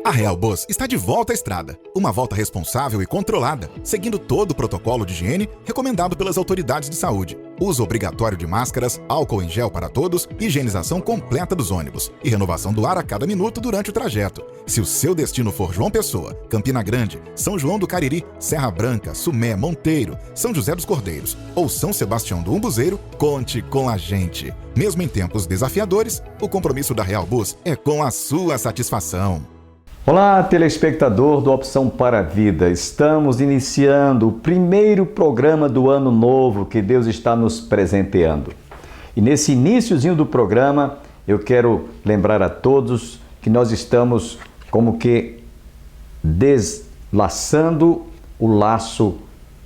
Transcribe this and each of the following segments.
A Real Bus está de volta à estrada. Uma volta responsável e controlada, seguindo todo o protocolo de higiene recomendado pelas autoridades de saúde. Uso obrigatório de máscaras, álcool em gel para todos, higienização completa dos ônibus e renovação do ar a cada minuto durante o trajeto. Se o seu destino for João Pessoa, Campina Grande, São João do Cariri, Serra Branca, Sumé, Monteiro, São José dos Cordeiros ou São Sebastião do Umbuzeiro, conte com a gente. Mesmo em tempos desafiadores, o compromisso da Real Bus é com a sua satisfação. Olá, telespectador do Opção para a Vida. Estamos iniciando o primeiro programa do ano novo que Deus está nos presenteando. E nesse iniciozinho do programa, eu quero lembrar a todos que nós estamos como que deslaçando o laço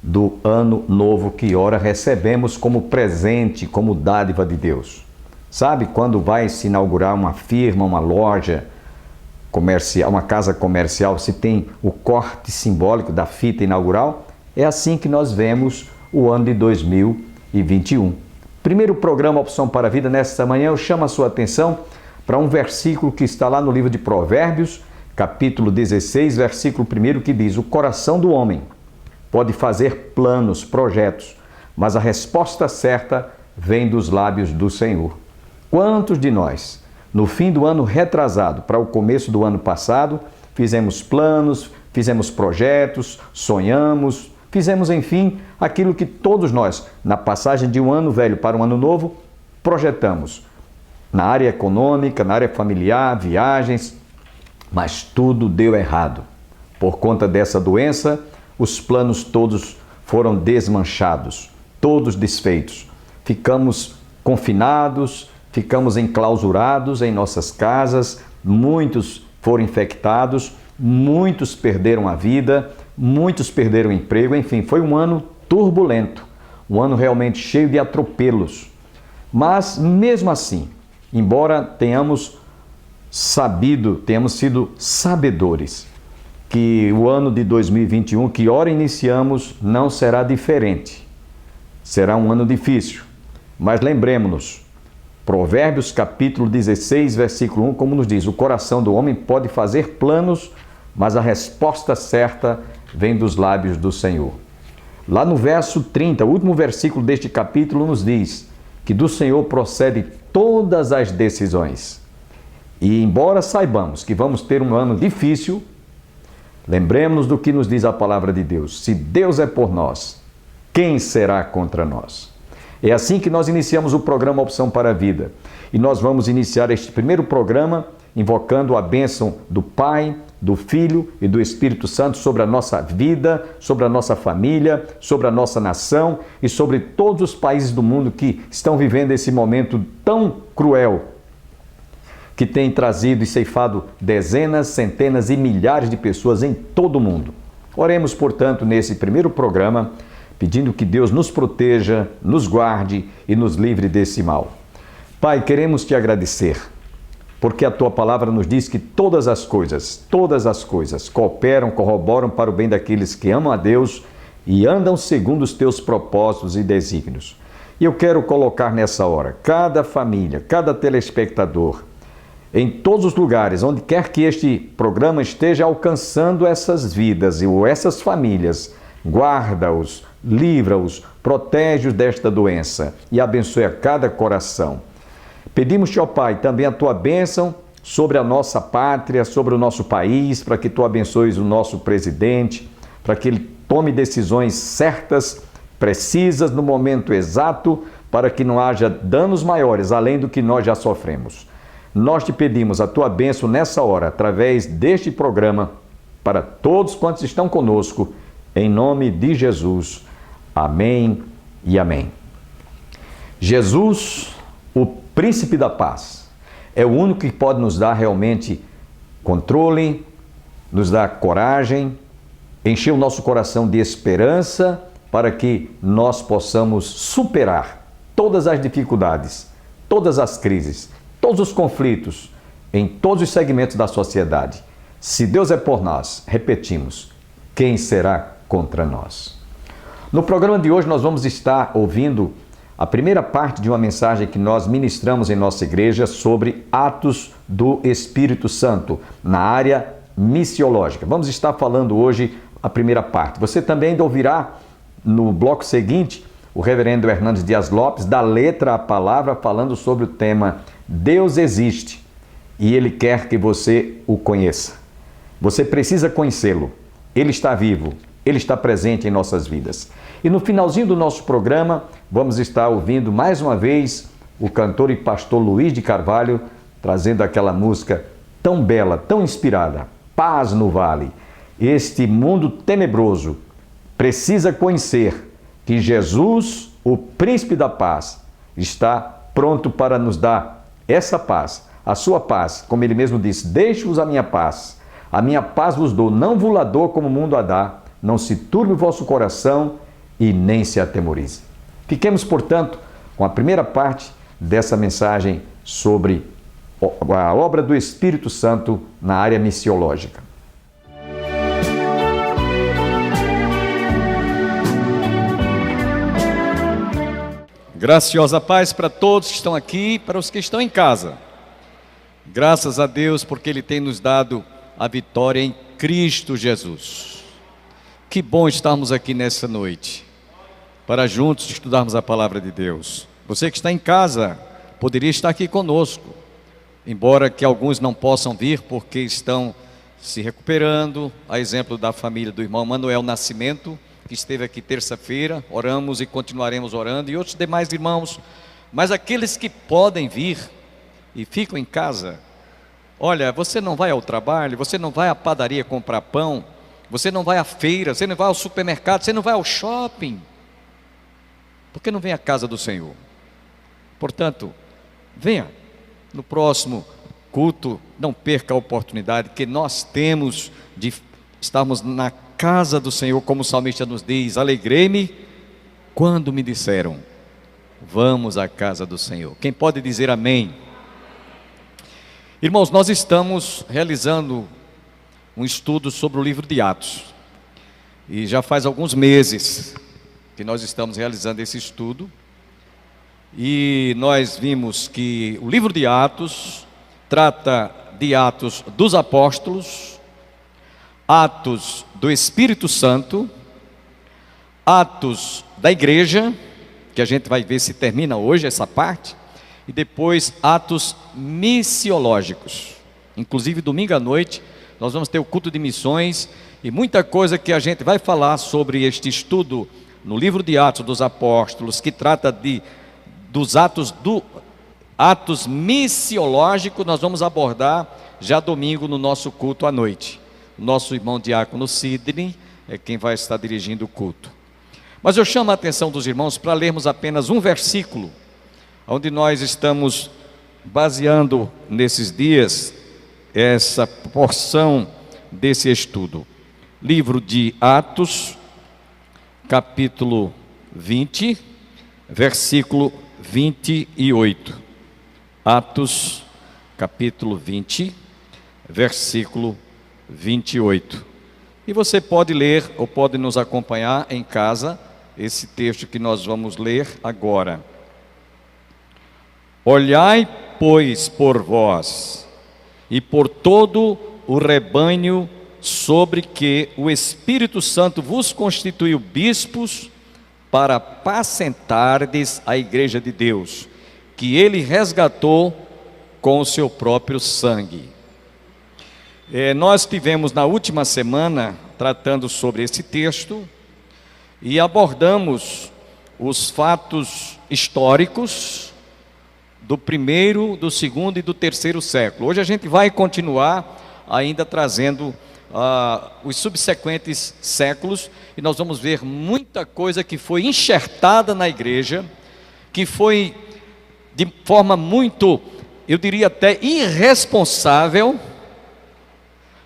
do ano novo que ora recebemos como presente, como dádiva de Deus. Sabe, quando vai se inaugurar uma firma, uma loja comercial, uma casa comercial, se tem o corte simbólico da fita inaugural, é assim que nós vemos o ano de 2021. Primeiro programa Opção para a Vida, nesta manhã eu chamo a sua atenção para um versículo que está lá no livro de Provérbios, capítulo 16, versículo 1, que diz: o coração do homem pode fazer planos, projetos, mas a resposta certa vem dos lábios do Senhor. Quantos de nós, no fim do ano retrasado para o começo do ano passado, fizemos planos, fizemos projetos, sonhamos, fizemos, enfim, aquilo que todos nós, na passagem de um ano velho para um ano novo, projetamos. Na área econômica, na área familiar, viagens, mas tudo deu errado. Por conta dessa doença, os planos todos foram desmanchados, todos desfeitos. Ficamos confinados, ficamos enclausurados em nossas casas, muitos foram infectados, muitos perderam a vida, muitos perderam o emprego, enfim, foi um ano turbulento, um ano realmente cheio de atropelos. Mas, mesmo assim, embora tenhamos sido sabedores que o ano de 2021, que ora iniciamos, não será diferente. Será um ano difícil, mas lembremos-nos, Provérbios capítulo 16, versículo 1, como nos diz: o coração do homem pode fazer planos, mas a resposta certa vem dos lábios do Senhor. Lá no verso 30, o último versículo deste capítulo, nos diz que do Senhor procede todas as decisões. E embora saibamos que vamos ter um ano difícil, lembremos do que nos diz a palavra de Deus: se Deus é por nós, quem será contra nós? É assim que nós iniciamos o programa Opção para a Vida. E nós vamos iniciar este primeiro programa invocando a bênção do Pai, do Filho e do Espírito Santo sobre a nossa vida, sobre a nossa família, sobre a nossa nação e sobre todos os países do mundo que estão vivendo esse momento tão cruel, que tem trazido e ceifado dezenas, centenas e milhares de pessoas em todo o mundo. Oremos, portanto, nesse primeiro programa, pedindo que Deus nos proteja, nos guarde e nos livre desse mal. Pai, queremos te agradecer, porque a tua palavra nos diz que todas as coisas cooperam, corroboram para o bem daqueles que amam a Deus e andam segundo os teus propósitos e desígnios. E eu quero colocar nessa hora cada família, cada telespectador, em todos os lugares, onde quer que este programa esteja alcançando essas vidas ou essas famílias, guarda-os, livra-os, protege-os desta doença e abençoe a cada coração. Pedimos-te, ó Pai, também a tua bênção sobre a nossa pátria, sobre o nosso país, para que tu abençoes o nosso presidente, para que ele tome decisões certas, precisas, no momento exato, para que não haja danos maiores, além do que nós já sofremos. Nós te pedimos a tua bênção nessa hora, através deste programa, para todos quantos estão conosco, em nome de Jesus. Amém e amém. Jesus, o príncipe da paz, é o único que pode nos dar realmente controle, nos dar coragem, encher o nosso coração de esperança para que nós possamos superar todas as dificuldades, todas as crises, todos os conflitos em todos os segmentos da sociedade. Se Deus é por nós, repetimos, quem será contra nós? No programa de hoje nós vamos estar ouvindo a primeira parte de uma mensagem que nós ministramos em nossa igreja sobre Atos do Espírito Santo, na área missiológica. Vamos estar falando hoje a primeira parte. Você também ainda ouvirá no bloco seguinte o reverendo Hernandes Dias Lopes, da letra à palavra, falando sobre o tema Deus existe e Ele quer que você o conheça. Você precisa conhecê-lo. Ele está vivo, Ele está presente em nossas vidas. E no finalzinho do nosso programa, vamos estar ouvindo mais uma vez o cantor e pastor Luiz de Carvalho, trazendo aquela música tão bela, tão inspirada, Paz no Vale. Este mundo tenebroso precisa conhecer que Jesus, o príncipe da paz, está pronto para nos dar essa paz, a sua paz, como ele mesmo disse, deixe-vos a minha paz vos dou, não vos la dou como o mundo a dá, não se turbe o vosso coração e nem se atemorize. Fiquemos, portanto, com a primeira parte dessa mensagem sobre a obra do Espírito Santo na área missiológica. Graciosa paz para todos que estão aqui e para os que estão em casa. Graças a Deus porque Ele tem nos dado a vitória em Cristo Jesus. Que bom estarmos aqui nessa noite, para juntos estudarmos a palavra de Deus. Você que está em casa, poderia estar aqui conosco, embora que alguns não possam vir porque estão se recuperando, a exemplo da família do irmão Manuel Nascimento, que esteve aqui terça-feira, oramos e continuaremos orando, e outros demais irmãos, mas aqueles que podem vir e ficam em casa, olha, você não vai ao trabalho, você não vai à padaria comprar pão, você não vai à feira, você não vai ao supermercado, você não vai ao shopping, porque não vem à casa do Senhor. Portanto, venha no próximo culto, não perca a oportunidade que nós temos de estarmos na casa do Senhor, como o salmista nos diz, alegrei-me quando me disseram, vamos à casa do Senhor. Quem pode dizer amém? Irmãos, nós estamos realizando um estudo sobre o livro de Atos, e já faz alguns meses que nós estamos realizando esse estudo, e nós vimos que o livro de Atos trata de Atos dos Apóstolos, Atos do Espírito Santo, Atos da Igreja, que a gente vai ver se termina hoje essa parte, e depois Atos missiológicos. Inclusive domingo à noite nós vamos ter o culto de missões e muita coisa que a gente vai falar sobre este estudo no livro de Atos dos Apóstolos, que trata dos atos missiológicos. Nós vamos abordar já domingo no nosso culto à noite. Nosso irmão diácono Sidney é quem vai estar dirigindo o culto. Mas eu chamo a atenção dos irmãos para lermos apenas um versículo, onde nós estamos baseando nesses dias essa porção desse estudo. Livro de Atos, capítulo 20, versículo 28. Atos, capítulo 20, versículo 28. E você pode ler ou pode nos acompanhar em casa esse texto que nós vamos ler agora. Olhai, pois, por vós e por todo o rebanho sobre que o Espírito Santo vos constituiu bispos para apacentardes a igreja de Deus, que Ele resgatou com o seu próprio sangue. Nós tivemos na última semana tratando sobre esse texto e abordamos os fatos históricos do primeiro, do segundo e do terceiro século. Hoje a gente vai continuar ainda trazendo os subsequentes séculos, e nós vamos ver muita coisa que foi enxertada na igreja, que foi de forma muito, eu diria até irresponsável,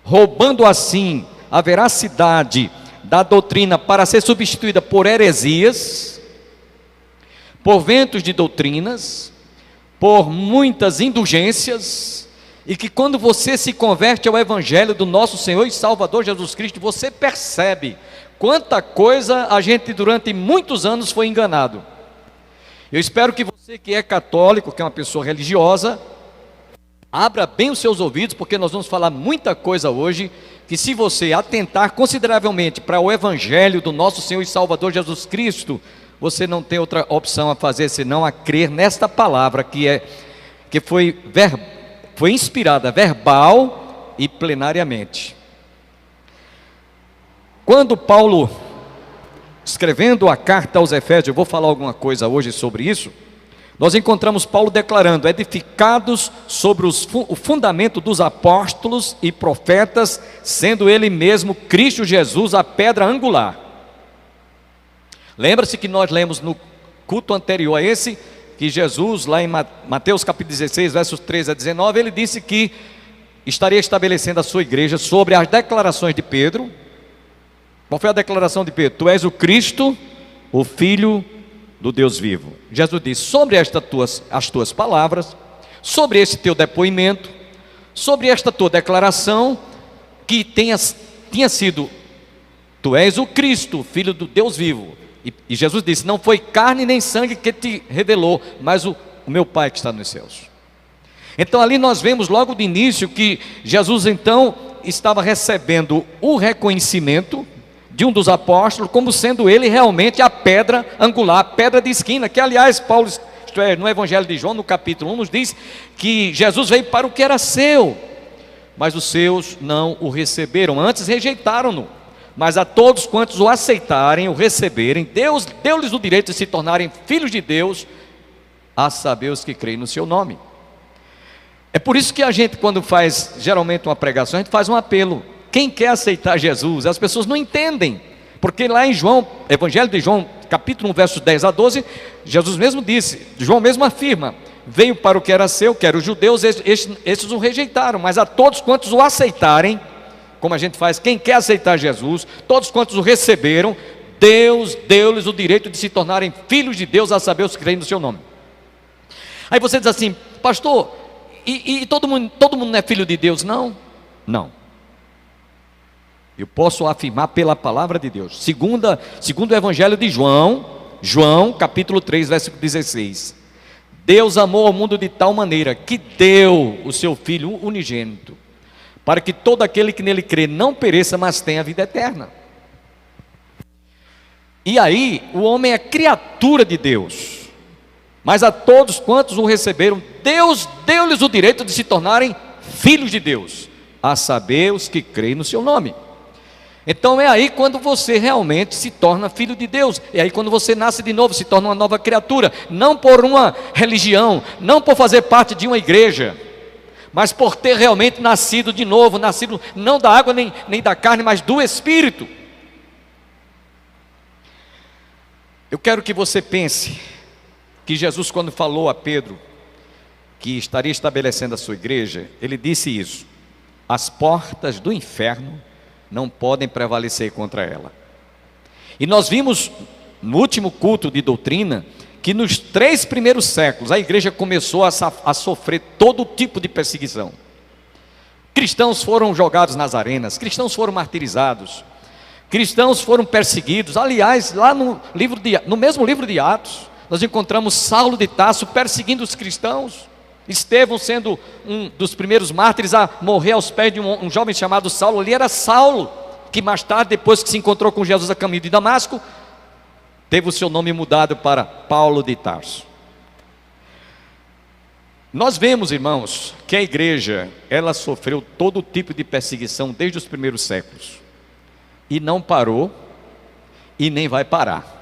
roubando assim a veracidade da doutrina para ser substituída por heresias, por ventos de doutrinas, por muitas indulgências, e que quando você se converte ao Evangelho do nosso Senhor e Salvador Jesus Cristo, você percebe quanta coisa a gente durante muitos anos foi enganado. Eu espero que você que é católico, que é uma pessoa religiosa, abra bem os seus ouvidos, porque nós vamos falar muita coisa hoje que se você atentar consideravelmente para o Evangelho do nosso Senhor e Salvador Jesus Cristo, você não tem outra opção a fazer senão a crer nesta palavra que foi inspirada verbal e plenariamente. Quando Paulo, escrevendo a carta aos Efésios, eu vou falar alguma coisa hoje sobre isso, nós encontramos Paulo declarando: edificados sobre o fundamento dos apóstolos e profetas, sendo ele mesmo Cristo Jesus a pedra angular. Lembra-se que nós lemos no culto anterior a esse, que Jesus, lá em Mateus capítulo 16, versos 13 a 19, ele disse que estaria estabelecendo a sua igreja sobre as declarações de Pedro. Qual foi a declaração de Pedro? Tu és o Cristo, o Filho do Deus vivo. Jesus disse: sobre as tuas palavras, sobre esse teu depoimento, sobre esta tua declaração, que tinha sido, tu és o Cristo, Filho do Deus vivo. E Jesus disse: não foi carne nem sangue que te revelou, mas o meu Pai que está nos céus. Então ali nós vemos logo de início que Jesus então estava recebendo o reconhecimento de um dos apóstolos como sendo ele realmente a pedra angular, a pedra de esquina, que aliás Paulo, isto é, no Evangelho de João, no capítulo 1, nos diz que Jesus veio para o que era seu, mas os seus não o receberam, antes rejeitaram-no. Mas a todos quantos o aceitarem, o receberem, Deus deu-lhes o direito de se tornarem filhos de Deus, a saber os que creem no seu nome. É por isso que a gente, quando faz geralmente uma pregação, a gente faz um apelo: quem quer aceitar Jesus? As pessoas não entendem, porque lá em João, Evangelho de João, capítulo 1, versos 10 a 12, Jesus mesmo disse, João mesmo afirma: veio para o que era seu, que eram os judeus, esses o rejeitaram, mas a todos quantos o aceitarem, como a gente faz, quem quer aceitar Jesus, todos quantos o receberam, Deus deu-lhes o direito de se tornarem filhos de Deus, a saber os que creem no seu nome. Aí você diz assim: pastor, e todo mundo não é filho de Deus? Não, não. Eu posso afirmar pela palavra de Deus, segundo o Evangelho de João capítulo 3, versículo 16, Deus amou ao mundo de tal maneira que deu o seu Filho unigênito, para que todo aquele que nele crê não pereça, mas tenha a vida eterna. E aí, o homem é criatura de Deus, mas a todos quantos o receberam, Deus deu-lhes o direito de se tornarem filhos de Deus, a saber os que creem no seu nome. Então é aí quando você realmente se torna filho de Deus, é aí quando você nasce de novo, se torna uma nova criatura, não por uma religião, não por fazer parte de uma igreja, mas por ter realmente nascido de novo, nascido não da água nem da carne, mas do Espírito. Eu quero que você pense que Jesus, quando falou a Pedro que estaria estabelecendo a sua igreja, ele disse isso: as portas do inferno não podem prevalecer contra ela. E nós vimos no último culto de doutrina que nos 3 primeiros séculos a igreja começou a sofrer todo tipo de perseguição. Cristãos foram jogados nas arenas, cristãos foram martirizados, cristãos foram perseguidos. Aliás, lá no mesmo livro de Atos, nós encontramos Saulo de Tarso perseguindo os cristãos, Estevão sendo um dos primeiros mártires a morrer aos pés de um jovem chamado Saulo. Ali era Saulo, que mais tarde, depois que se encontrou com Jesus a caminho de Damasco, teve o seu nome mudado para Paulo de Tarso. Nós vemos, irmãos, que a igreja, ela sofreu todo tipo de perseguição desde os primeiros séculos, e não parou, e nem vai parar.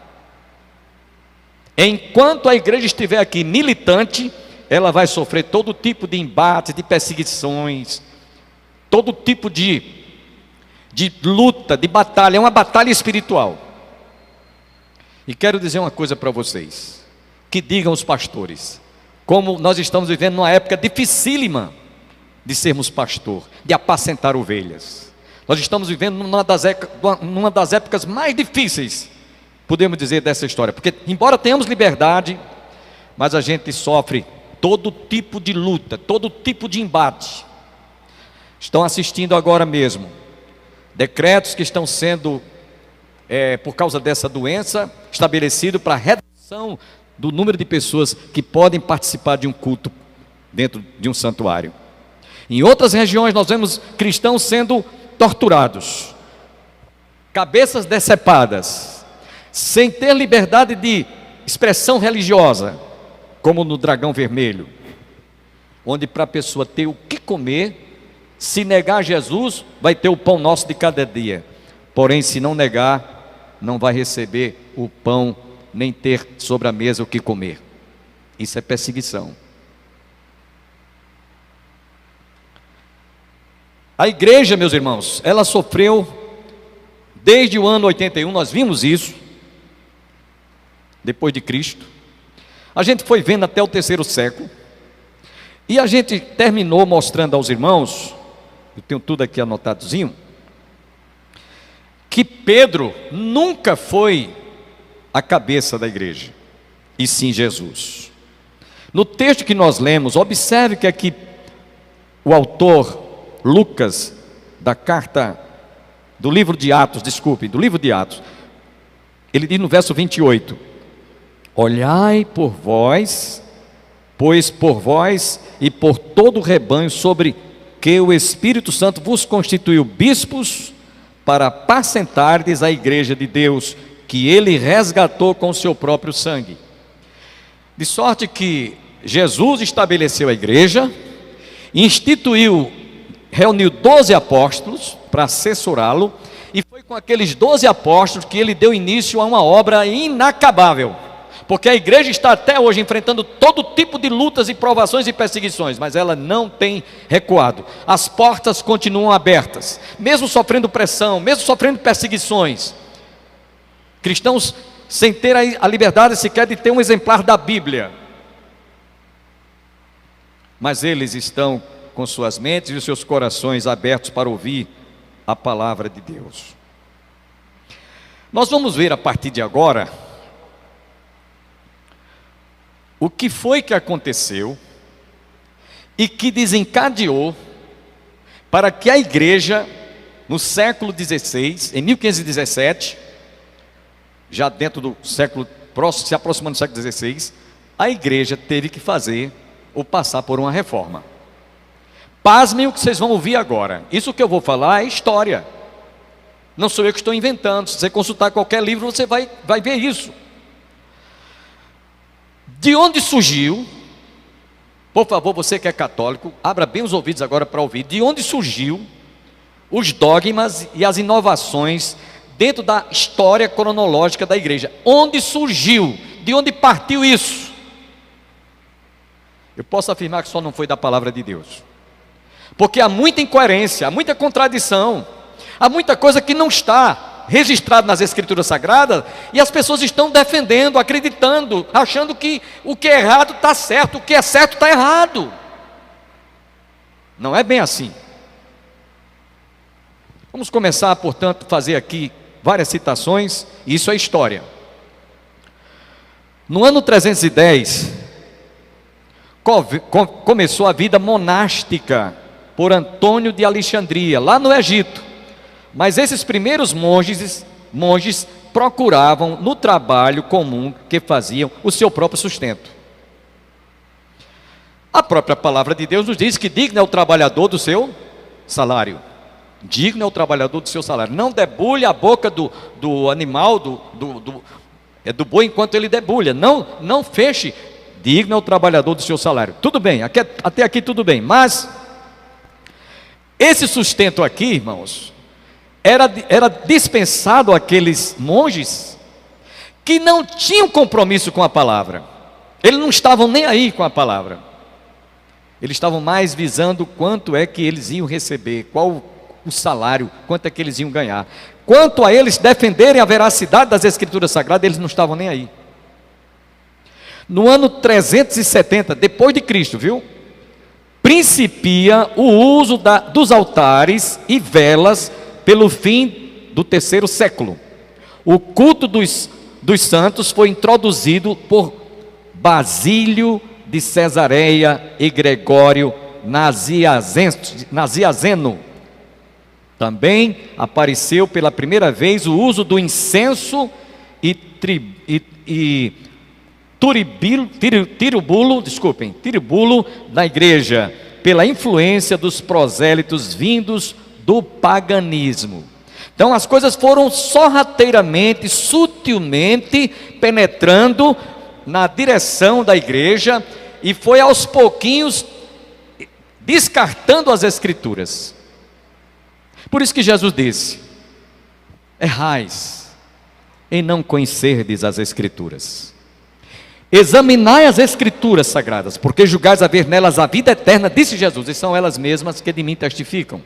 Enquanto a igreja estiver aqui militante, ela vai sofrer todo tipo de embate, de perseguições, todo tipo de luta, de batalha, é uma batalha espiritual. E quero dizer uma coisa para vocês, que digam os pastores, como nós estamos vivendo numa época dificílima de sermos pastor, de apacentar ovelhas. Nós estamos vivendo numa das épocas mais difíceis, podemos dizer, dessa história, porque embora tenhamos liberdade, mas a gente sofre todo tipo de luta, todo tipo de embate. Estão assistindo agora mesmo decretos que estão sendo, por causa dessa doença, estabelecido para redução do número de pessoas que podem participar de um culto dentro de um santuário. Em outras regiões nós vemos cristãos sendo torturados, cabeças decepadas, sem ter liberdade de expressão religiosa, como no Dragão Vermelho, onde para a pessoa ter o que comer, se negar Jesus, vai ter o pão nosso de cada dia, porém se não negar, não vai receber o pão, nem ter sobre a mesa o que comer. Isso é perseguição. A igreja, meus irmãos, ela sofreu desde o ano 81, nós vimos isso, depois de Cristo. A gente foi vendo até o 3º século, e a gente terminou mostrando aos irmãos, eu tenho tudo aqui anotadozinho, que Pedro nunca foi a cabeça da igreja, e sim Jesus. No texto que nós lemos, observe que aqui o autor Lucas, da carta, do livro de Atos, ele diz no verso 28, olhai por vós, pois por vós e por todo o rebanho sobre que o Espírito Santo vos constituiu bispos para apacentardes a igreja de Deus, que ele resgatou com o seu próprio sangue. De sorte que Jesus estabeleceu a igreja, reuniu 12 apóstolos para assessorá-lo, e foi com aqueles 12 apóstolos que ele deu início a uma obra inacabável, porque a igreja está até hoje enfrentando todo tipo de lutas e provações e perseguições, mas ela não tem recuado, as portas continuam abertas, mesmo sofrendo pressão, mesmo sofrendo perseguições, cristãos sem ter a liberdade sequer de ter um exemplar da Bíblia, mas eles estão com suas mentes e os seus corações abertos para ouvir a palavra de Deus. Nós vamos ver a partir de agora o que foi que aconteceu e que desencadeou para que a igreja, no século XVI, em 1517, já dentro do século próximo, se aproximando do século XVI, a igreja teve que fazer ou passar por uma reforma. Pasmem o que vocês vão ouvir agora. Isso que eu vou falar é história. Não sou eu que estou inventando. Se você consultar qualquer livro, você vai ver isso. De onde surgiu, por favor, você que é católico, abra bem os ouvidos agora para ouvir. De onde surgiu os dogmas e as inovações dentro da história cronológica da igreja? Onde surgiu? De onde partiu isso? Eu posso afirmar que só não foi da palavra de Deus. Porque há muita incoerência, há muita contradição, há muita coisa que não está registrada nas Escrituras Sagradas, e as pessoas estão defendendo, acreditando, achando que o que é errado está certo, o que é certo está errado. Não é bem assim. Vamos começar, portanto, a fazer aqui várias citações, e isso é história. No ano 310, começou a vida monástica por Antônio de Alexandria, lá no Egito. Mas esses primeiros monges procuravam no trabalho comum que faziam o seu próprio sustento. A própria palavra de Deus nos diz que digno é o trabalhador do seu salário. Digno é o trabalhador do seu salário. Não debulhe a boca do animal, do boi enquanto ele debulha. Não feche. Digno é o trabalhador do seu salário. Tudo bem, até aqui tudo bem, mas esse sustento aqui, irmãos, era dispensado àqueles monges que não tinham compromisso com a palavra. Eles não estavam nem aí com a palavra. Eles estavam mais visando quanto é que eles iam receber, qual o salário, quanto é que eles iam ganhar. Quanto a eles defenderem a veracidade das Escrituras Sagradas, eles não estavam nem aí. No ano 370, depois de Cristo, viu? Principia o uso dos altares e velas pelo fim do 3º século. O culto dos santos foi introduzido por Basílio de Cesareia e Gregório Naziazeno. Também apareceu pela primeira vez o uso do incenso e tiribulo na igreja, pela influência dos prosélitos vindos do paganismo. Então as coisas foram sorrateiramente, sutilmente penetrando na direção da igreja e foi aos pouquinhos descartando as Escrituras. Por isso que Jesus disse: errais em não conhecerdes as Escrituras. Examinai as Escrituras sagradas, porque julgais haver nelas a vida eterna, disse Jesus, e são elas mesmas que de mim testificam.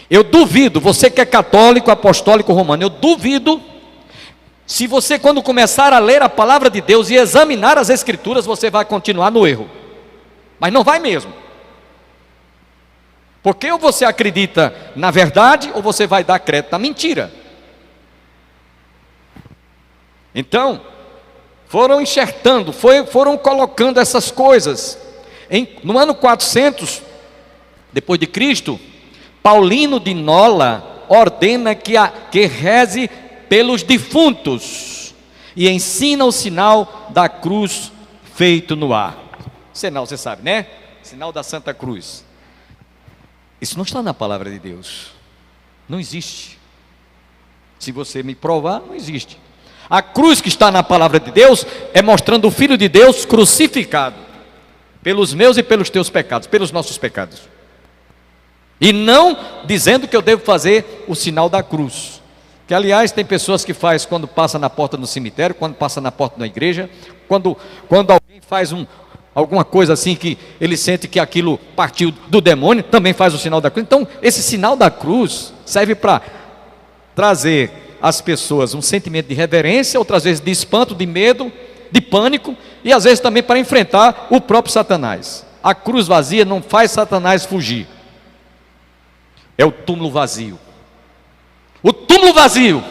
Eu duvido, você que é católico, apostólico, romano, eu duvido, se você quando começar a ler a palavra de Deus e examinar as Escrituras, você vai continuar no erro. Mas não vai mesmo. Porque ou você acredita na verdade, ou você vai dar crédito na mentira. Então, foram enxertando, foram colocando essas coisas. No ano 400, depois de Cristo, Paulino de Nola ordena que reze pelos defuntos e ensina o sinal da cruz feito no ar. Sinal, você sabe, né? Sinal da Santa Cruz. Isso não está na palavra de Deus. Não existe. Se você me provar, não existe. A cruz que está na palavra de Deus é mostrando o Filho de Deus crucificado pelos meus e pelos teus pecados, pelos nossos pecados. E não dizendo que eu devo fazer o sinal da cruz. Que aliás tem pessoas que faz quando passa na porta do cemitério, quando passa na porta da igreja, quando alguém faz alguma coisa assim que ele sente que aquilo partiu do demônio, também faz o sinal da cruz. Então esse sinal da cruz serve para trazer às pessoas um sentimento de reverência, outras vezes de espanto, de medo, de pânico, e às vezes também para enfrentar o próprio Satanás. A cruz vazia não faz Satanás fugir. É o túmulo vazio. O túmulo vazio.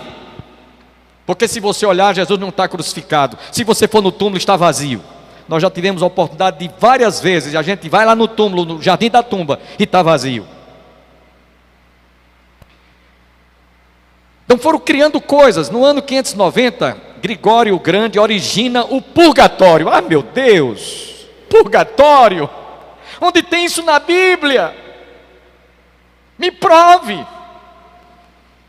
Porque se você olhar, Jesus não está crucificado. Se você for no túmulo, está vazio. Nós já tivemos a oportunidade de várias vezes, a gente vai lá no túmulo, no jardim da tumba, e está vazio. Então foram criando coisas. No ano 590, Gregório o Grande origina o purgatório. Ah, meu Deus! Purgatório! Onde tem isso na Bíblia? Me prove.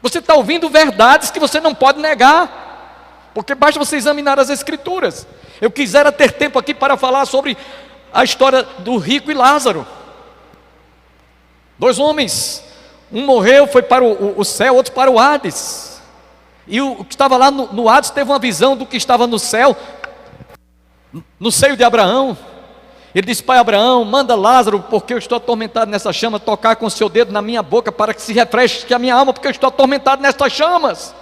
Você está ouvindo verdades que você não pode negar, porque basta você examinar as Escrituras. Eu quisera ter tempo aqui para falar sobre a história do rico e Lázaro. Dois homens, um morreu, foi para o céu, outro para o Hades. E o que estava lá no Hades teve uma visão do que estava no céu, no seio de Abraão. Ele disse: pai Abraão, manda Lázaro, porque eu estou atormentado nessa chama, tocar com o seu dedo na minha boca, para que se refresque a minha alma, porque eu estou atormentado nessas chamas.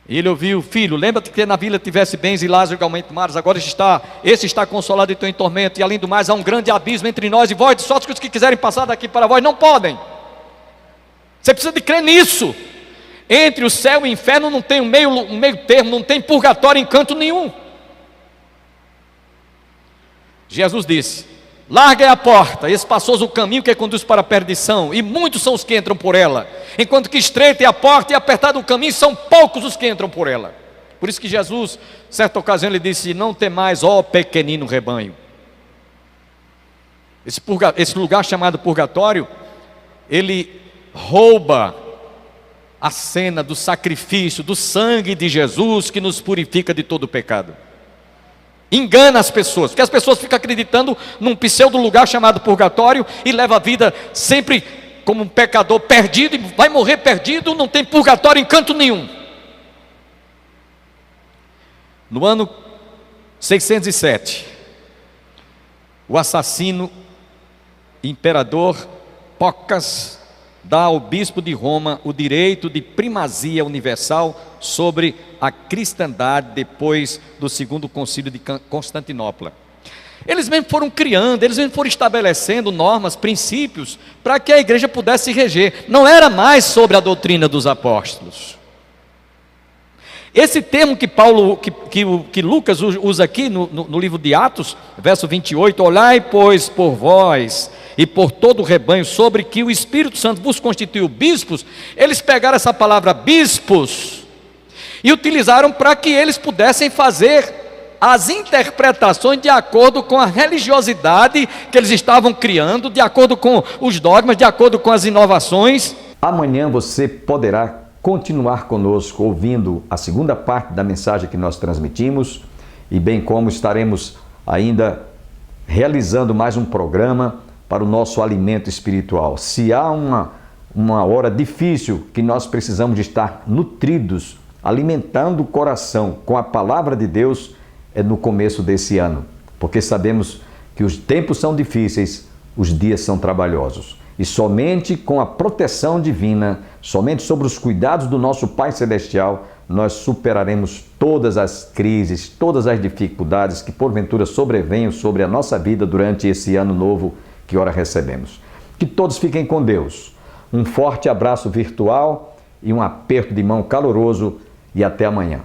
E ele ouviu: filho, lembra-te que na vila tivesse bens e Lázaro igualmente mares, agora esse está consolado e estou em tormento, e além do mais há um grande abismo entre nós e vós, de sorte que os que quiserem passar daqui para vós não podem. Você precisa de crer nisso. Entre o céu e o inferno não tem um meio termo, não tem purgatório em canto nenhum. Jesus disse: larguem a porta, espaçoso o caminho que conduz para a perdição, e muitos são os que entram por ela, enquanto que estreita é a porta e apertado o caminho, são poucos os que entram por ela. Por isso que Jesus, certa ocasião, ele disse: não temais, ó pequenino rebanho. Esse lugar chamado purgatório, ele rouba a cena do sacrifício, do sangue de Jesus, que nos purifica de todo o pecado. Engana as pessoas, porque as pessoas ficam acreditando num pseudo lugar chamado purgatório e leva a vida sempre como um pecador perdido, e vai morrer perdido, não tem purgatório em canto nenhum. No ano 607, o assassino imperador Pocas dá ao bispo de Roma o direito de primazia universal sobre a cristandade depois do segundo concílio de Constantinopla. Eles mesmo foram criando, eles mesmo foram estabelecendo normas, princípios, para que a igreja pudesse se reger. Não era mais sobre a doutrina dos apóstolos. Esse termo que Lucas usa aqui no livro de Atos, verso 28, olhai pois por vós e por todo o rebanho, sobre que o Espírito Santo vos constituiu bispos. Eles pegaram essa palavra bispos e utilizaram para que eles pudessem fazer as interpretações de acordo com a religiosidade que eles estavam criando, de acordo com os dogmas, de acordo com as inovações. Amanhã você poderá continuar conosco ouvindo a segunda parte da mensagem que nós transmitimos e bem como estaremos ainda realizando mais um programa para o nosso alimento espiritual. Se há uma hora difícil que nós precisamos de estar nutridos, alimentando o coração com a palavra de Deus, é no começo desse ano, porque sabemos que os tempos são difíceis, os dias são trabalhosos. E somente com a proteção divina, somente sobre os cuidados do nosso Pai Celestial, nós superaremos todas as crises, todas as dificuldades que porventura sobrevenham sobre a nossa vida durante esse ano novo que ora recebemos. Que todos fiquem com Deus. Um forte abraço virtual e um aperto de mão caloroso e até amanhã.